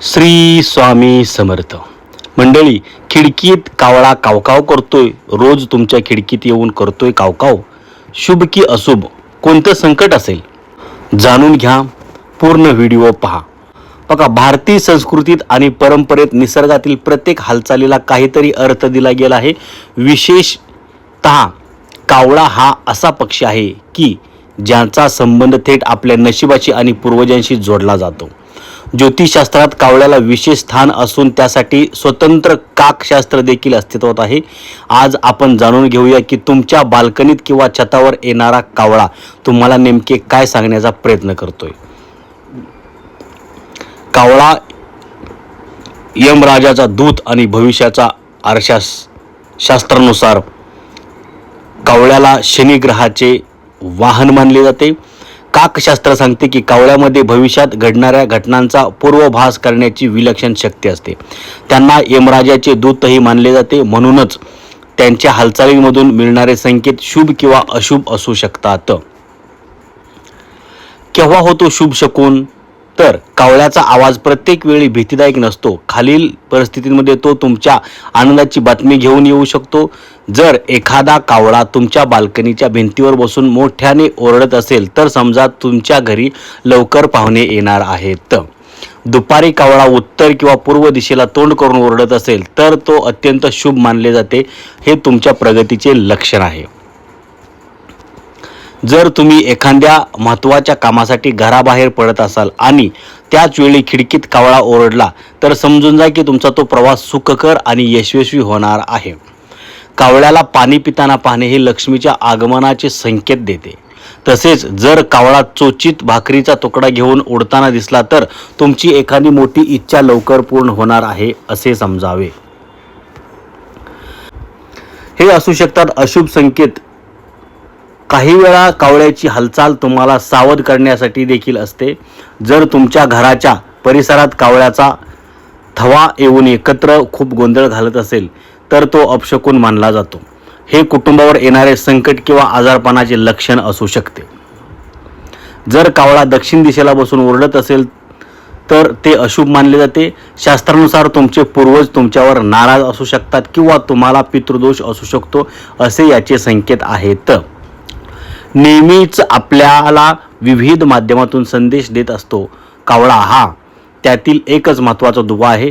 श्री स्वामी समर्थ मंडळी, खिडकीत कावळा कावकाव करतोय. रोज तुमच्या खिडकीत येऊन करतोय कावकाव. शुभ की अशुभ, कोणतं संकट असेल जाणून घ्या. पूर्ण व्हिडिओ पहा. बघा, भारतीय संस्कृतीत आणि परंपरेत निसर्गातील प्रत्येक हालचालीला काहीतरी अर्थ दिला गेला आहे. विशेषतः कावळा हा असा पक्षी आहे की ज्याचा संबंध थेट आपल्या नशिबाशी आणि पूर्वजांशी जोडला जातो. ज्योतिषशास्त्रात कावळ्याला विशेष स्थान असून त्यासाठी स्वतंत्र काकशास्त्र देखील अस्तित्वात आहे. आज आपण जाणून घेऊया की तुमच्या बाल्कनीत किंवा छतावर येणारा कावळा तुम्हाला नेमके काय सांगण्याचा प्रयत्न करतोय. कावळा यमराजाचा दूत आणि भविष्याचा आरसा. शास्त्रानुसार कावळ्याला शनी ग्रहाचे वाहन मानले जाते. काकशास्त्र सांगते की कावळ्यामध्ये भविष्यात घडणाऱ्या घटनांचा पूर्वभास करण्याची विलक्षण शक्ती असते. त्यांना यमराजाचे दूतही मानले जाते. म्हणूनच त्यांच्या हालचालींमधून मिळणारे संकेत शुभ किंवा अशुभ असू शकतात. केव्हा होतो शुभ शकुन? तर कावळ्याचा आवाज प्रत्येक वेळी भीतीदायक नसतो. खालील परिस्थितीमध्ये तो तुमच्या आनंदाची बातमी घेऊन येऊ शकतो. जर एखादा कावळा तुमच्या बाल्कनीच्या भिंतीवर बसून मोठ्याने ओरडत असेल तर समजा तुमच्या घरी लवकर पाहुणे येणार आहेत. दुपारी कावळा उत्तर किंवा पूर्व दिशेला तोंड करून ओरडत असेल तर तो अत्यंत शुभ मानले जाते. हे तुमच्या प्रगतीचे लक्षण आहे. जर तुम्ही एखाद्या महत्त्वाच्या कामासाठी घराबाहेर पडत असाल आणि त्याच वेळी खिडकीत कावळा ओरडला तर समजून जा की तुमचा तो प्रवास सुखकर आणि यशस्वी होणार आहे. कावळ्याला पाणी पिताना पाहणे हे लक्ष्मीच्या आगमनाचे संकेत देते. तसेच जर कावळा चोचीत भाकरीचा तुकडा घेऊन उडताना दिसला तर तुमची एखादी मोठी इच्छा लवकर पूर्ण होणार आहे असे समजावे. हे असू शकतात अशुभ संकेत. काही वेळा कावळ्याची हालचाल तुम्हाला सावध करण्यासाठी देखील असते. जर तुमच्या घराच्या परिसरात कावळ्याचा थवा येऊन एकत्र खूप गोंधळ घालत असेल तर तो अपशकुन मानला जातो. हे कुटुंबावर येणारे संकट किंवा आजारपणाचे लक्षण असू शकते. जर कावळा दक्षिण दिशेला बसून ओरडत असेल तर ते अशुभ मानले जाते. शास्त्रानुसार तुमचे पूर्वज तुमच्यावर नाराज असू शकतात किंवा तुम्हाला पितृदोष असू शकतो असे याचे संकेत आहेत. नेहमीच आपल्याला विविध माध्यमातून संदेश देत असतो. कावळा हा त्यातील एकच महत्त्वाचा दुवा आहे.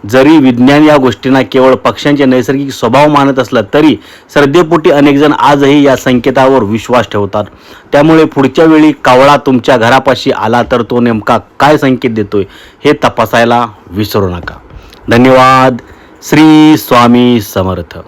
जरी विज्ञान या गोष्टींना केवळ पक्ष्यांचे नैसर्गिक स्वभाव मानत असला तरी श्रद्धेपोटी अनेक जण आजही या संकेतावर विश्वास ठेवतात. त्यामुळे पुढच्या वेळी कावळा तुमच्या घरापाशी आला तर तो नेमका काय संकेत देतोय हे तपासायला विसरू नका. धन्यवाद. श्री स्वामी समर्थ.